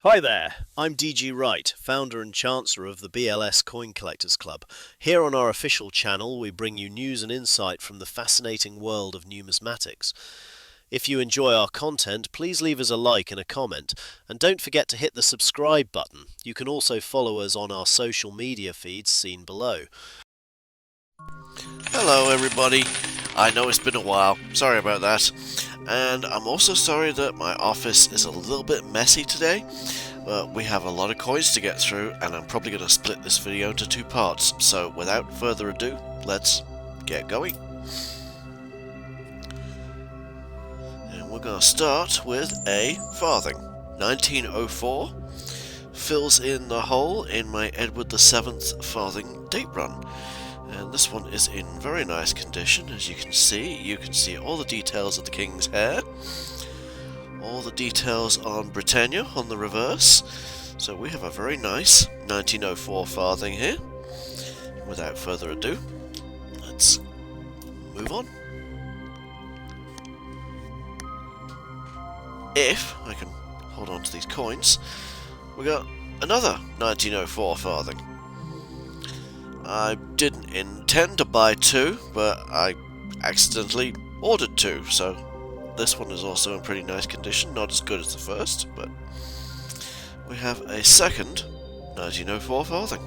Hi there, I'm DG Wright, founder and chancellor of the BLS Coin Collectors Club. Here on our official channel we bring you news and insight from the fascinating world of numismatics. If you enjoy our content, please leave us a like and a comment, and don't forget to hit the subscribe button. You can also follow us on our social media feeds seen below. Hello everybody, I know it's been a while, sorry about that, and I'm also sorry that my office is a little bit messy today, but we have a lot of coins to get through and I'm probably going to split this video into two parts, so without further ado, let's get going. And we're going to start with a farthing. 1904 fills in the hole in my Edward VII farthing date run. And this one is in very nice condition, as you can see. You can see all the details of the king's hair, all the details on Britannia on the reverse. So we have a very nice 1904 farthing here. Without further ado, let's move on. If I can hold on to these coins, we got another 1904 farthing. I didn't intend to buy two, but I accidentally ordered two, so this one is also in pretty nice condition, not as good as the first, but we have a second 1904 farthing.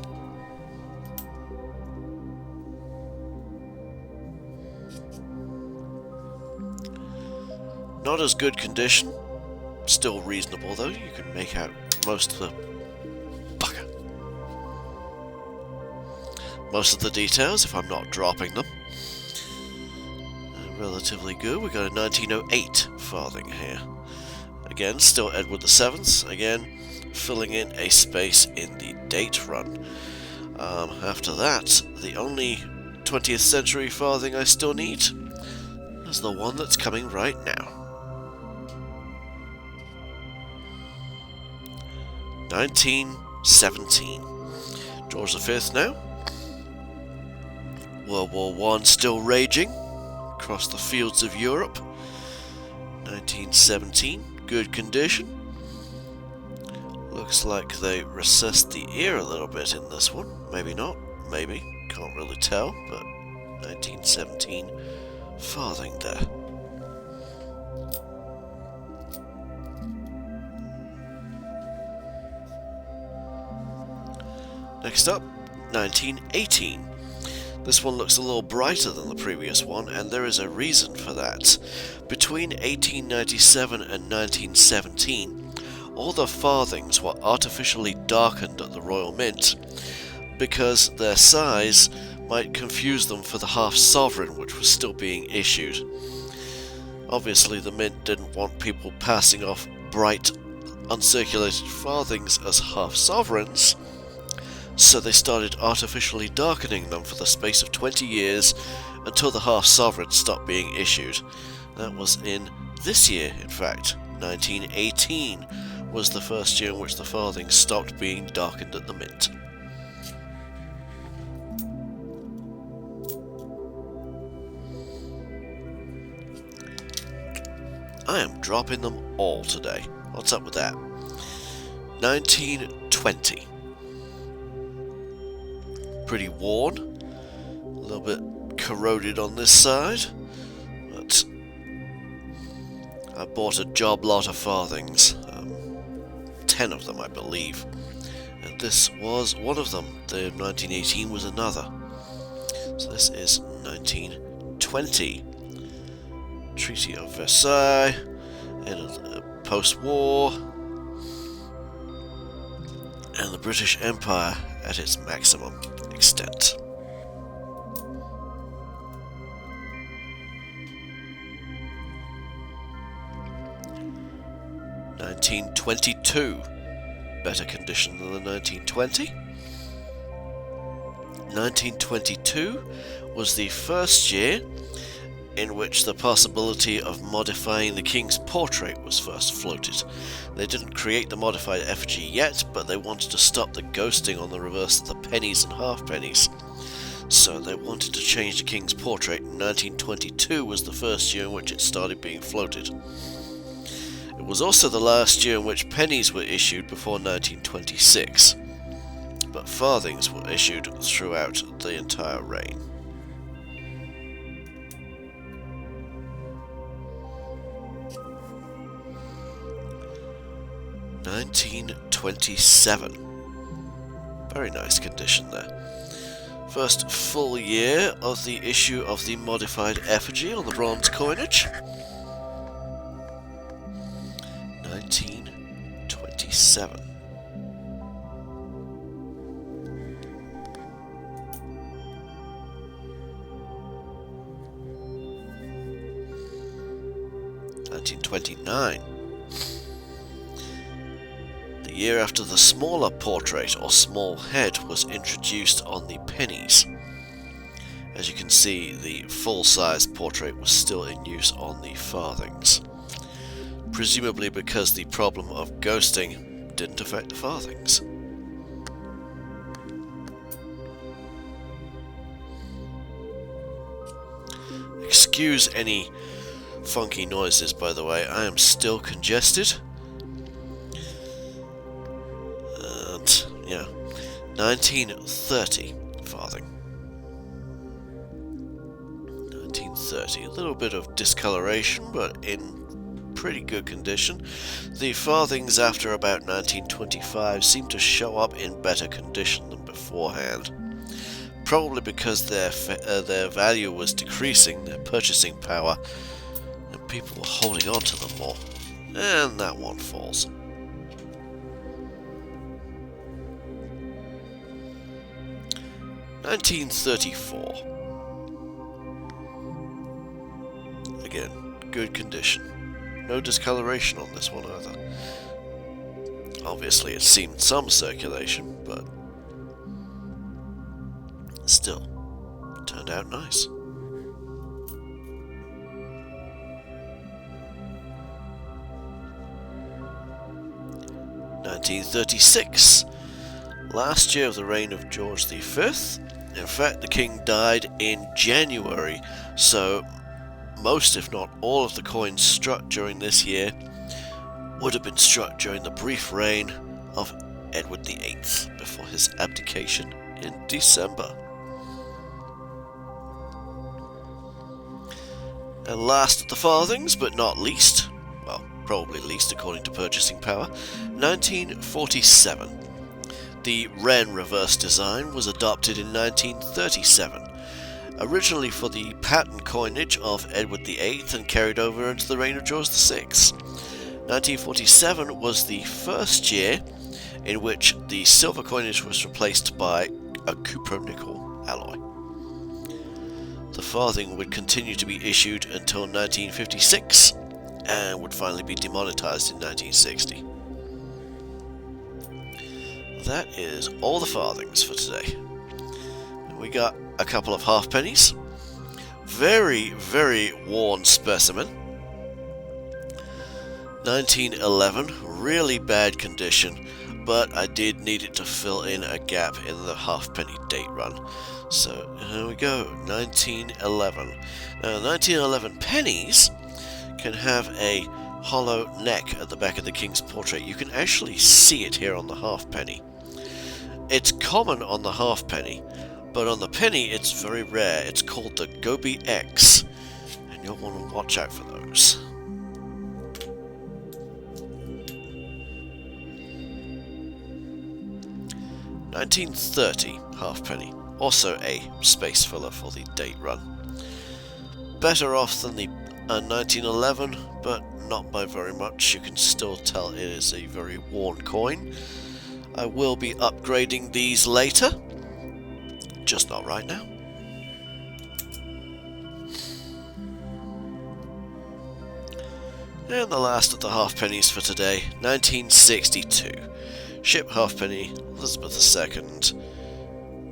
Not as good condition, still reasonable though, you can make out most of the details if I'm not dropping them. Relatively good. We got a 1908 farthing here. Again, still Edward VII. Again, filling in a space in the date run. After that, the only 20th century farthing I still need is the one that's coming right now. 1917. George V now. World War I still raging across the fields of Europe. 1917, good condition. Looks like they recessed the ear a little bit in this one. Maybe not, maybe, can't really tell, but 1917 farthing there. Next up, 1918. This one looks a little brighter than the previous one, and there is a reason for that. Between 1897 and 1917, all the farthings were artificially darkened at the Royal Mint, because their size might confuse them for the half-sovereign which was still being issued. Obviously the Mint didn't want people passing off bright, uncirculated farthings as half-sovereigns, so they started artificially darkening them for the space of 20 years until the half-sovereign stopped being issued. That was in this year, in fact. 1918 was the first year in which the farthing stopped being darkened at the Mint. I am dropping them all today. What's up with that? 1920. Pretty worn, a little bit corroded on this side, but I bought a job lot of farthings, 10 of them I believe, and this was one of them. The 1918 was another, so this is 1920. Treaty of Versailles, end of the post-war, and the British Empire at its maximum extent. (1922) better condition than the 1920. 1922 was the first year in which the possibility of modifying the king's portrait was first floated. They didn't create the modified effigy yet, but they wanted to stop the ghosting on the reverse of the pennies and halfpennies. So they wanted to change the king's portrait. 1922 was the first year in which it started being floated. It was also the last year in which pennies were issued before 1926, but farthings were issued throughout the entire reign. $1927. Very nice condition there. First full year of the issue of the modified effigy on the bronze coinage. 1927. $1929. The year after the smaller portrait or small head was introduced on the pennies. As you can see, the full-size portrait was still in use on the farthings, presumably because the problem of ghosting didn't affect the farthings. Excuse any funky noises, by the way, I am still congested. And, yeah, 1930 farthing. 1930, a little bit of discoloration, but in pretty good condition. The farthings after about 1925 seem to show up in better condition than beforehand. Probably because their value was decreasing, their purchasing power, and people were holding on to them more. And that one falls. $1934. Again, good condition. No discoloration on this one either. Obviously it's seen some circulation, but still, turned out nice. $1936. Last year of the reign of George V. In fact, the king died in January, so most, if not all, of the coins struck during this year would have been struck during the brief reign of Edward VIII before his abdication in December. And last of the farthings, but not least, well, probably least according to purchasing power, 1947. The Wren reverse design was adopted in 1937, originally for the pattern coinage of Edward VIII and carried over into the reign of George VI. 1947 was the first year in which the silver coinage was replaced by a cupro-nickel alloy. The farthing would continue to be issued until 1956 and would finally be demonetized in 1960. That is all the farthings for today. We got a couple of halfpennies. Very, very worn specimen. 1911, really bad condition, but I did need it to fill in a gap in the halfpenny date run. So here we go, 1911. Now 1911 pennies can have a hollow neck at the back of the king's portrait. You can actually see it here on the halfpenny. It's common on the halfpenny, but on the penny it's very rare. It's called the Gobi X, and you'll want to watch out for those. $1930 halfpenny, also a space filler for the date run. Better off than the 1911, but not by very much. You can still tell it is a very worn coin. I will be upgrading these later, just not right now. And the last of the halfpennies for today, 1962. Ship halfpenny, Elizabeth II.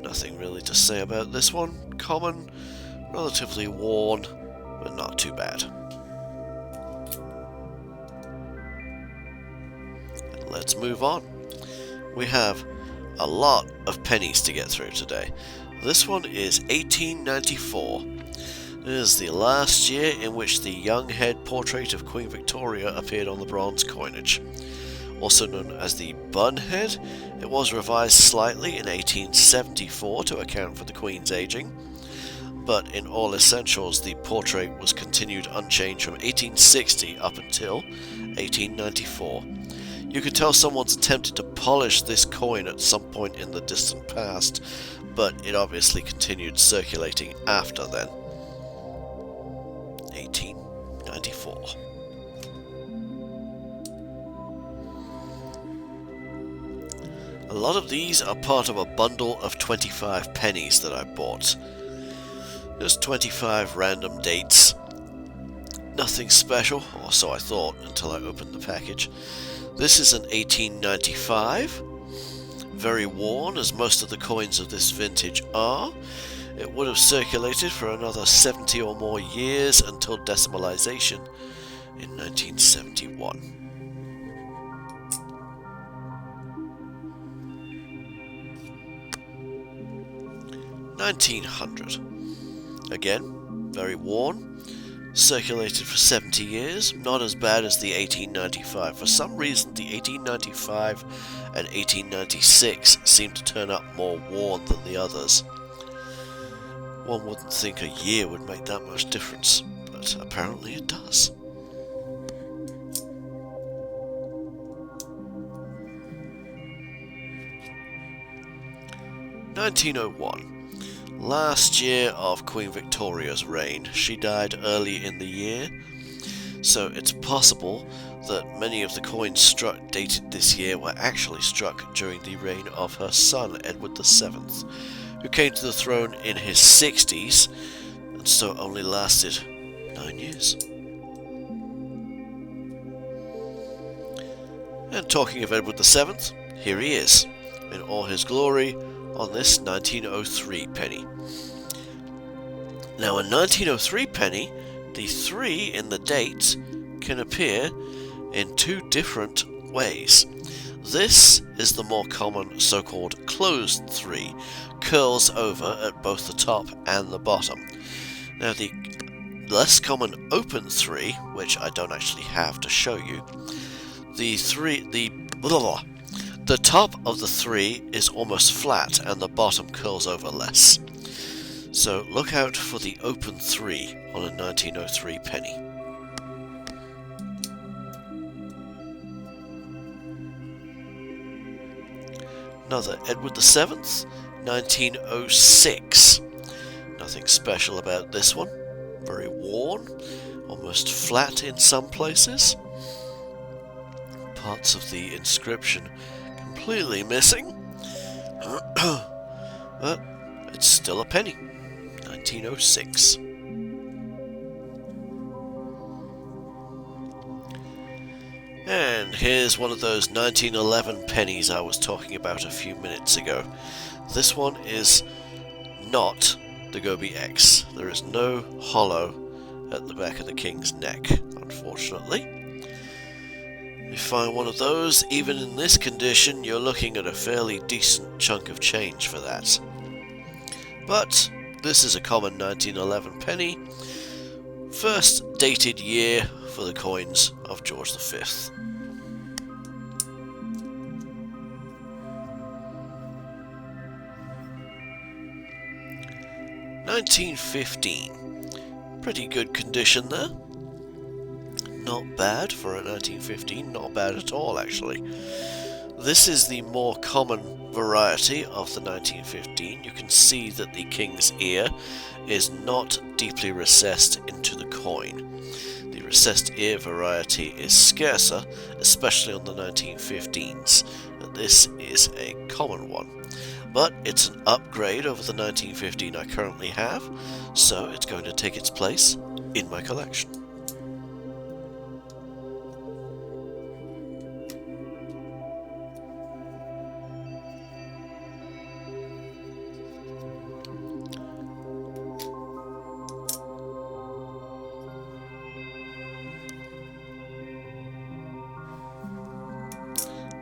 Nothing really to say about this one. Common, relatively worn, but not too bad. And let's move on. We have a lot of pennies to get through today. This one is 1894. This is the last year in which the young head portrait of Queen Victoria appeared on the bronze coinage. Also known as the bun head, it was revised slightly in 1874 to account for the Queen's aging, but in all essentials the portrait was continued unchanged from 1860 up until 1894. You could tell someone's attempted to polish this coin at some point in the distant past, but it obviously continued circulating after then. 1894. A lot of these are part of a bundle of 25 pennies that I bought. Just 25 random dates. Nothing special, or so I thought until I opened the package. This is an 1895. Very worn, as most of the coins of this vintage are. It would have circulated for another 70 or more years until decimalization in 1971. 1900. Again, very worn, circulated for 70 years, not as bad as the 1895. For some reason, the 1895 and 1896 seem to turn up more worn than the others. One wouldn't think a year would make that much difference, but apparently it does. (1901). Last year of Queen Victoria's reign. She died early in the year, so it's possible that many of the coins struck dated this year were actually struck during the reign of her son, Edward VII, who came to the throne in his 60s, and so only lasted 9 years. And talking of Edward VII, here he is, in all his glory, on this 1903 penny. Now, a 1903 penny, the 3 in the date can appear in 2 different ways. This is the more common so-called closed 3, curls over at both the top and the bottom. Now, the less common open 3, which I don't actually have to show you, the top of the 3 is almost flat and the bottom curls over less. So look out for the open 3 on a 1903 penny. Another Edward VII, 1906. Nothing special about this one. Very worn, almost flat in some places. Parts of the inscription completely missing, but it's still a penny. 1906. And here's one of those 1911 pennies I was talking about a few minutes ago. This one is not the Gobi X. There is no hollow at the back of the king's neck, unfortunately. If you find one of those, even in this condition, you're looking at a fairly decent chunk of change for that. But this is a common 1911 penny, first dated year for the coins of George V. 1915. Pretty good condition there. Not bad for a 1915, not bad at all actually. This is the more common variety of the 1915. You can see that the king's ear is not deeply recessed into the coin. The recessed ear variety is scarcer, especially on the 1915s. This is a common one. But it's an upgrade over the 1915 I currently have, so it's going to take its place in my collection.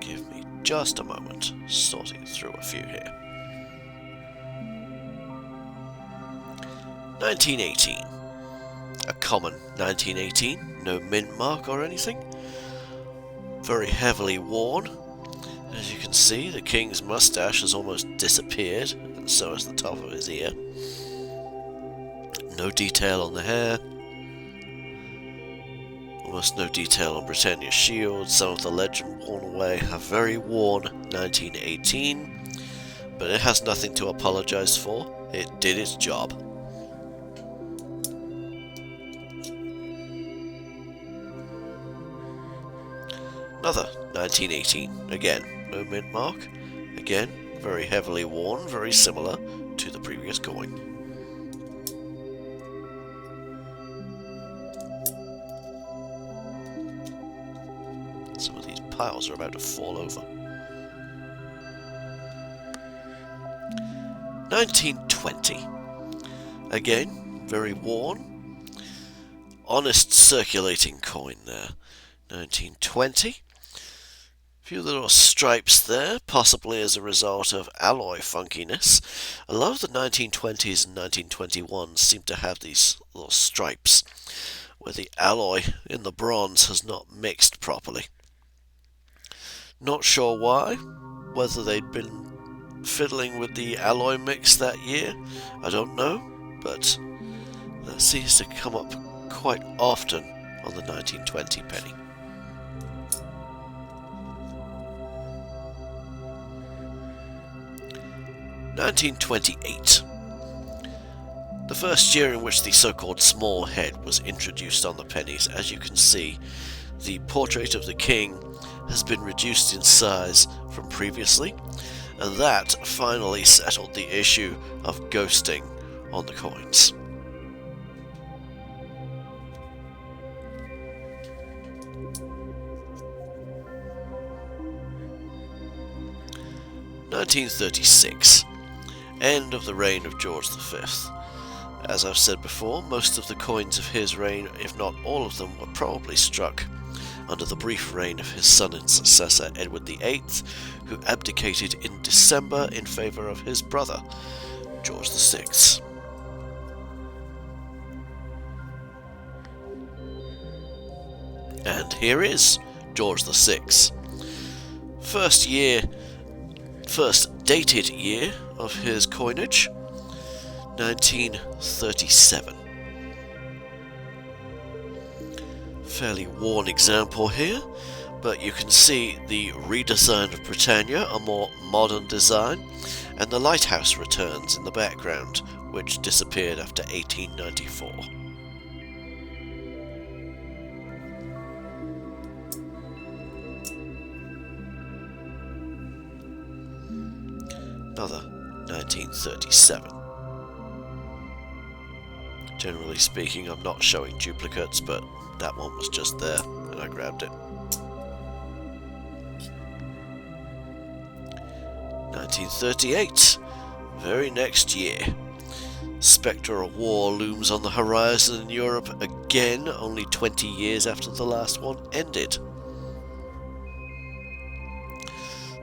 Give me just a moment, sorting through a few here. 1918. common 1918, no mint mark or anything. Very heavily worn. As you can see, the king's mustache has almost disappeared, and so has the top of his ear. No detail on the hair. Almost no detail on Britannia's shield. Some of the legend worn away. A very worn 1918, but it has nothing to apologize for. It did its job. Another 1918, again, no mint mark, again, very heavily worn, very similar to the previous coin. Some of these piles are about to fall over. 1920, again, very worn, honest circulating coin there. 1920. Few little stripes there, possibly as a result of alloy funkiness. A lot of the 1920s and 1921s seem to have these little stripes, where the alloy in the bronze has not mixed properly. Not sure why, whether they'd been fiddling with the alloy mix that year, I don't know, but that seems to come up quite often on the 1920 penny. 1928. The first year in which the so-called small head was introduced on the pennies. As you can see, the portrait of the king has been reduced in size from previously, and that finally settled the issue of ghosting on the coins. (1936). End of the reign of George V. As I've said before, most of the coins of his reign, if not all of them, were probably struck under the brief reign of his son and successor Edward VIII, who abdicated in December in favour of his brother, George VI. And here is George VI. First dated year of his coinage, 1937. Fairly worn example here, but you can see the redesign of Britannia, a more modern design, and the lighthouse returns in the background, which disappeared after 1894. Another 1937. Generally speaking, I'm not showing duplicates, but that one was just there and I grabbed it. 1938. Very next year. Spectre of war looms on the horizon in Europe again, only 20 years after the last one ended.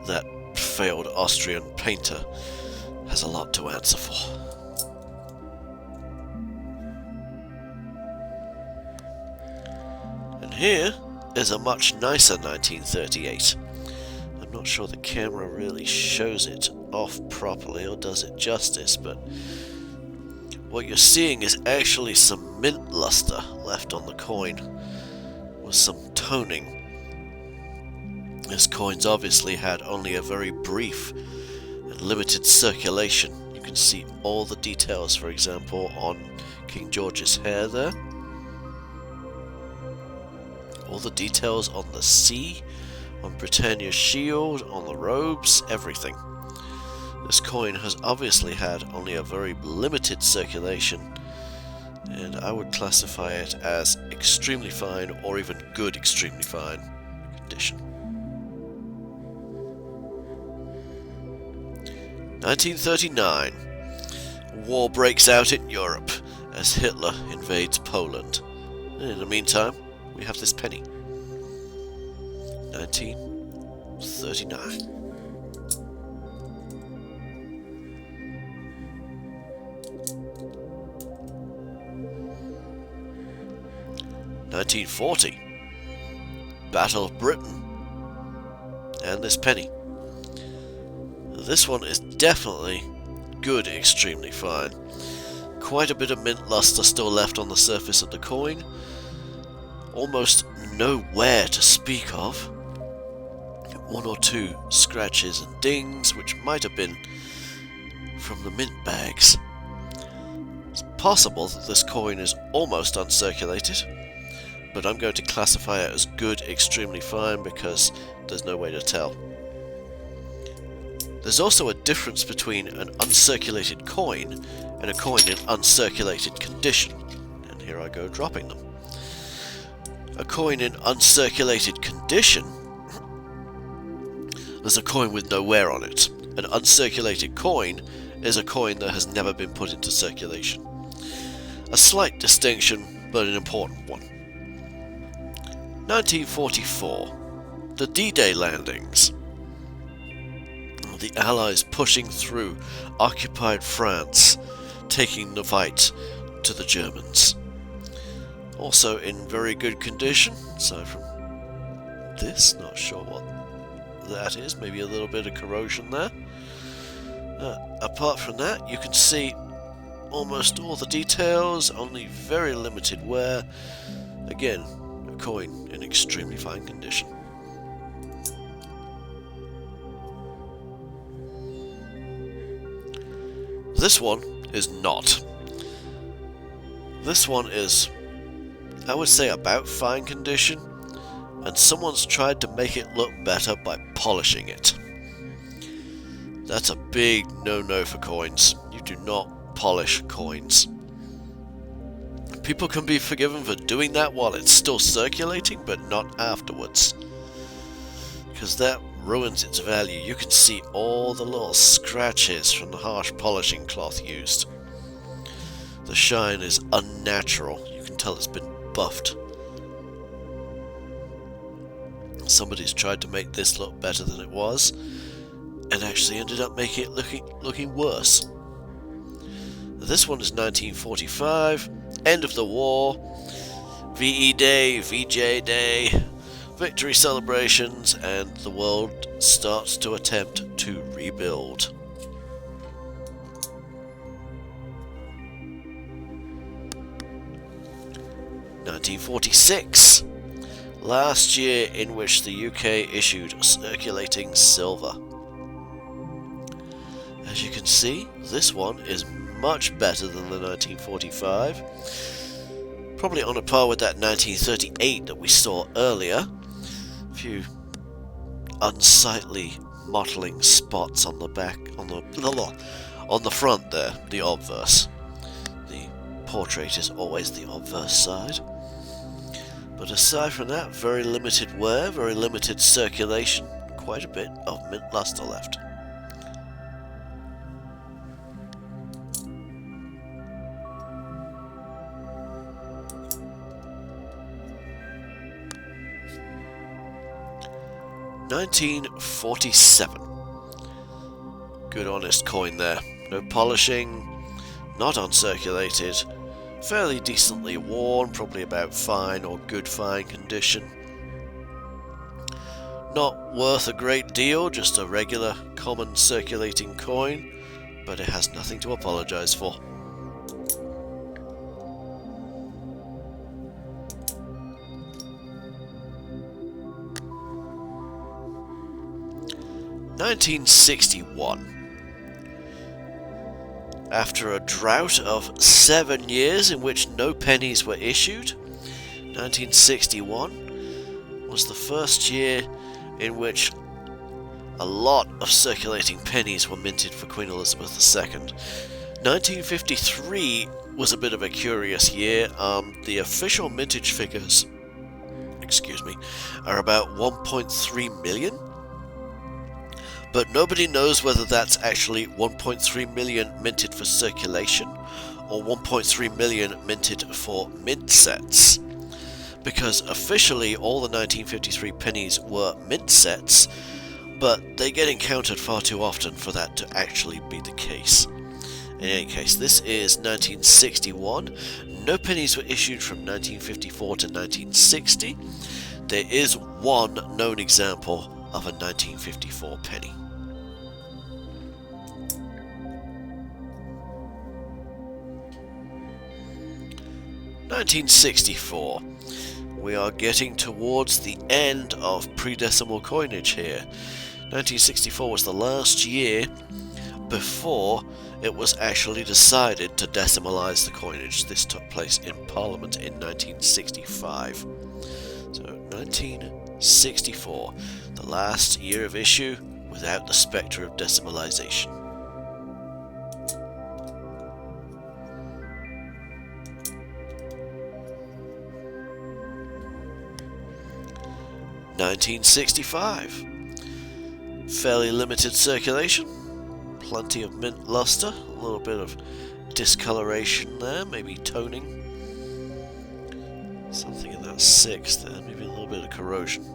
That failed Austrian painter has a lot to answer for. And here is a much nicer 1938. I'm not sure the camera really shows it off properly or does it justice, but what you're seeing is actually some mint luster left on the coin with some toning. This coin's obviously had only a very brief and limited circulation. You can see all the details, for example, on King George's hair there. All the details on the sea, on Britannia's shield, on the robes, everything. This coin has obviously had only a very limited circulation, and I would classify it as extremely fine or even good extremely fine condition. 1939. War breaks out in Europe as Hitler invades Poland. In the meantime, we have this penny. 1939. 1940, Battle of Britain, and this penny. This one is definitely good, extremely fine. Quite a bit of mint luster still left on the surface of the coin. Almost no wear to speak of. One or two scratches and dings, which might have been from the mint bags. It's possible that this coin is almost uncirculated, but I'm going to classify it as good, extremely fine, because there's no way to tell. There's also a difference between an uncirculated coin and a coin in uncirculated condition, and here I go dropping them. A coin in uncirculated condition is a coin with no wear on it. An uncirculated coin is a coin that has never been put into circulation. A slight distinction, but an important one. 1944. The D-Day landings. The Allies pushing through occupied France, taking the fight to the Germans. Also in very good condition, aside from this, not sure what that is, maybe a little bit of corrosion there. Apart from that, you can see almost all the details, only very limited wear. Again, a coin in extremely fine condition. This one is not. This one is, I would say, about fine condition, and someone's tried to make it look better by polishing it. That's a big no-no for coins. You do not polish coins. People can be forgiven for doing that while it's still circulating, but not afterwards, because that ruins its value. You can see all the little scratches from the harsh polishing cloth used. The shine is unnatural. You can tell it's been buffed. Somebody's tried to make this look better than it was, and actually ended up making it looking worse. This one is 1945, end of the war, VE Day, VJ Day, victory celebrations, and the world starts to attempt to rebuild. (1946), last year in which the UK issued circulating silver. As you can see, this one is much better than the 1945. Probably on a par with that 1938 that we saw earlier. A few unsightly mottling spots on the back, on the front there, the obverse. The portrait is always the obverse side. But aside from that, very limited wear, very limited circulation, quite a bit of mint luster left. (1947). Good honest coin there. No polishing, not uncirculated, fairly decently worn, probably about fine or good fine condition. Not worth a great deal, just a regular common circulating coin, but it has nothing to apologize for. (1961). After a drought of 7 years in which no pennies were issued, 1961 was the first year in which a lot of circulating pennies were minted for Queen Elizabeth II. 1953 was a bit of a curious year. The official mintage figures, are about 1.3 million. But nobody knows whether that's actually 1.3 million minted for circulation or 1.3 million minted for mint sets. Because officially all the 1953 pennies were mint sets, but they get encountered far too often for that to actually be the case. In any case, this is 1961. No pennies were issued from 1954 to 1960. There is one known example of a 1954 penny. (1964). We are getting towards the end of pre-decimal coinage here. 1964 was the last year before it was actually decided to decimalize the coinage. This took place in Parliament in 1965. So 1964, the last year of issue without the spectre of decimalization. (1965). Fairly limited circulation, plenty of mint luster, a little bit of discoloration there, maybe toning, something in that 6 there, maybe a little bit of corrosion.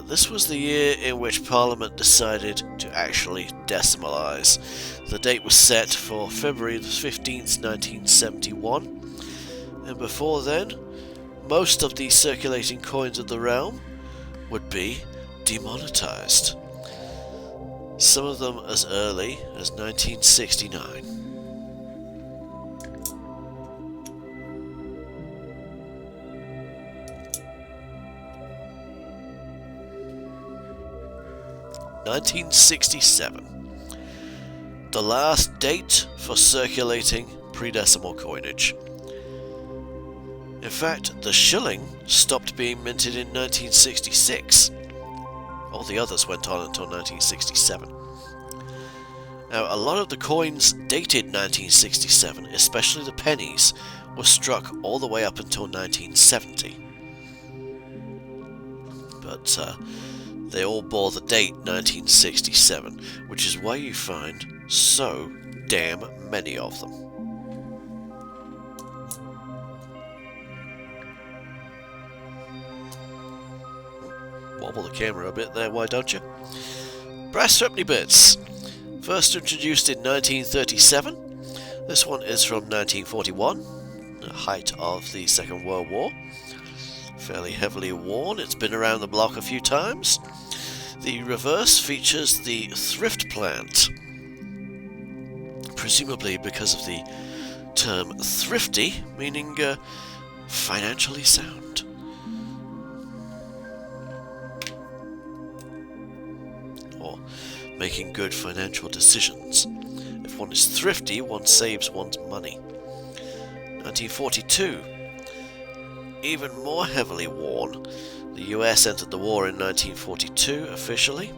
This was the year in which Parliament decided to actually decimalize. The date was set for February the 15th, 1971, and before then, most of the circulating coins of the realm would be demonetized. Some of them as early as 1969. (1967). The last date for circulating pre-decimal coinage. In fact, the shilling stopped being minted in 1966. All the others went on until 1967. Now, a lot of the coins dated 1967, especially the pennies, were struck all the way up until 1970. But they all bore the date 1967, which is why you find so damn many of them. Wobble the camera a bit there, why don't you? Brass threepenny bits. First introduced in 1937. This one is from 1941, the height of the Second World War. Fairly heavily worn. It's been around the block a few times. The reverse features the thrift plant, presumably because of the term thrifty, meaning financially sound. Or making good financial decisions. If one is thrifty, one saves one's money. 1942. Even more heavily worn. The US entered the war in 1942 officially,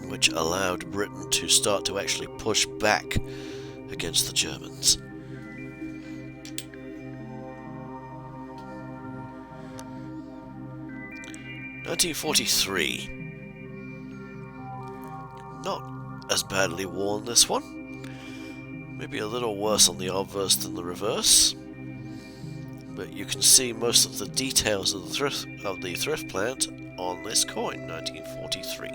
which allowed Britain to start to actually push back against the Germans. (1943). Not as badly worn, this one. Maybe a little worse on the obverse than the reverse. But you can see most of the details of the thrift plant on this coin, 1943.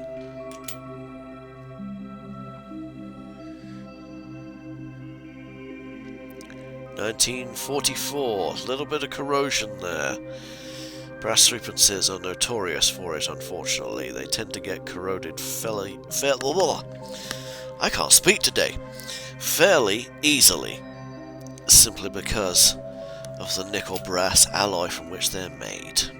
(1944). A little bit of corrosion there. Brass threepences are notorious for it, unfortunately. They tend to get corroded fairly easily, simply because of the nickel brass alloy from which they're made.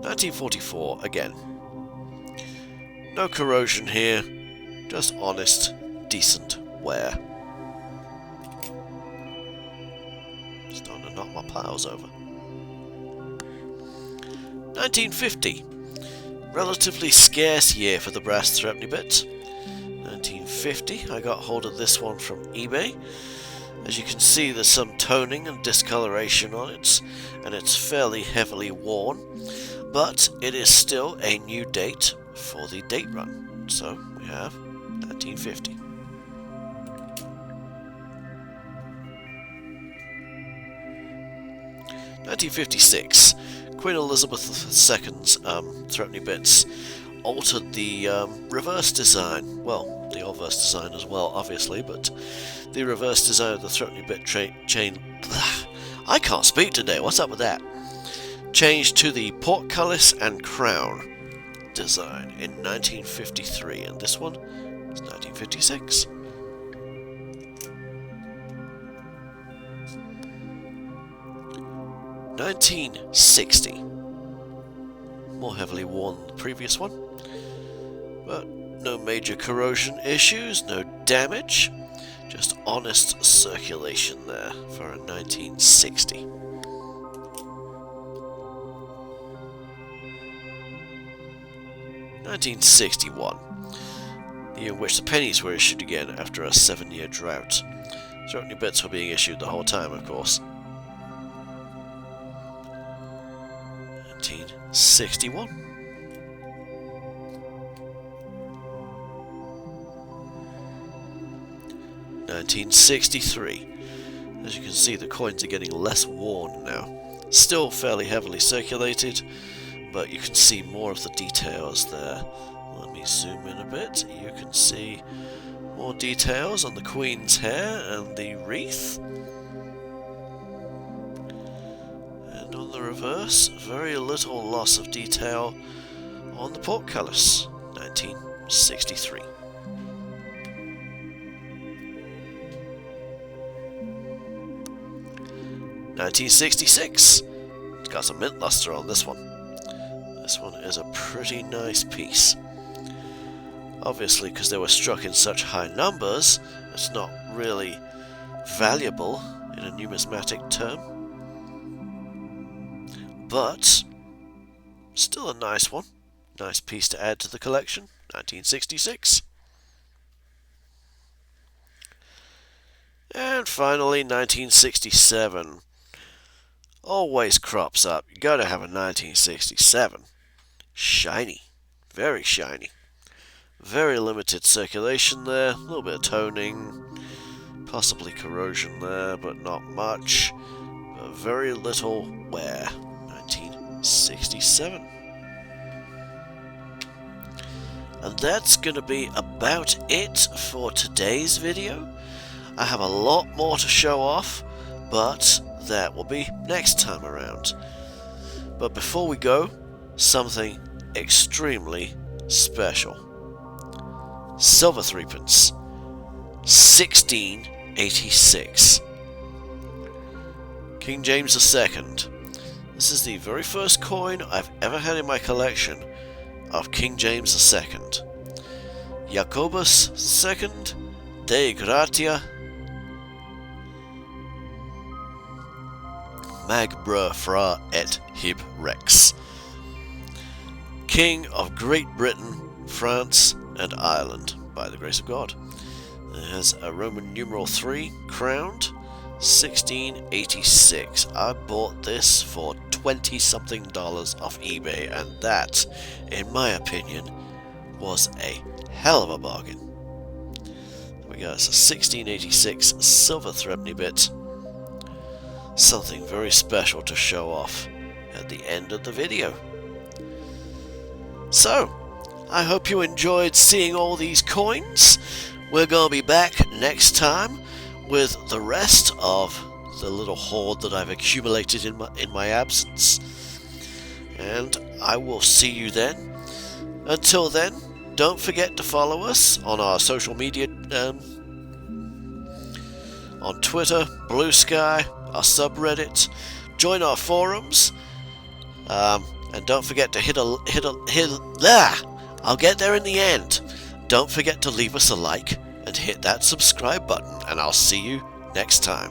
1944, again. No corrosion here, just honest, decent wear. Starting to knock my piles over. 1950. Relatively scarce year for the brass threepenny bit. 1950, I got hold of this one from eBay. As you can see, there's some toning and discoloration on it, and it's fairly heavily worn, but it is still a new date for the date run. So we have 1950. (1956). Queen Elizabeth II's threepenny bits. altered the reverse design. Well, the obverse design as well, obviously, but the reverse design of the threatening bit chain. I can't speak today. What's up with that? Changed to the portcullis and crown design in 1953, and this one is 1956. $1960. More heavily worn than the previous one, but no major corrosion issues, no damage, just honest circulation there for a 1960. $1961, the year in which the pennies were issued again after a 7-year drought. Certainly bits were being issued the whole time, of course. 1961. $1963. As you can see, the coins are getting less worn now. Still fairly heavily circulated, but you can see more of the details there. Let me zoom in a bit. You can see more details on the Queen's hair and the wreath. And on the reverse, very little loss of detail on the portcullis. 1963. $1966. It's got some mint luster on this one. This one is a pretty nice piece. Obviously, because they were struck in such high numbers, it's not really valuable in a numismatic term. But still a nice one. Nice piece to add to the collection. 1966. And finally, 1967. Always crops up. You gotta have a 1967. Shiny. Very shiny. Very limited circulation there. A little bit of toning. Possibly corrosion there, but not much. But very little wear. 1967. And that's gonna be about it for today's video. I have a lot more to show off, but that will be next time around. But before we go, something extremely special. Silver 3p, 1686. King James II. This is the very first coin I've ever had in my collection of King James II. Jacobus II Dei Gratia Magbra Fra et Hib Rex. King of Great Britain, France, and Ireland, by the grace of God. There's a Roman numeral 3 crowned, 1686. I bought this for $20-something off eBay, and that, in my opinion, was a hell of a bargain. We got us a 1686 silver threepenny bit. Something very special to show off at the end of the video. So, I hope you enjoyed seeing all these coins. We're going to be back next time with the rest of the little hoard that I've accumulated in my absence. And I will see you then. Until then, don't forget to follow us on our social media, on Twitter, Blue Sky, our subreddit, join our forums, and don't forget to I'll get there in the end. Don't forget to leave us a like and hit that subscribe button, and I'll see you next time.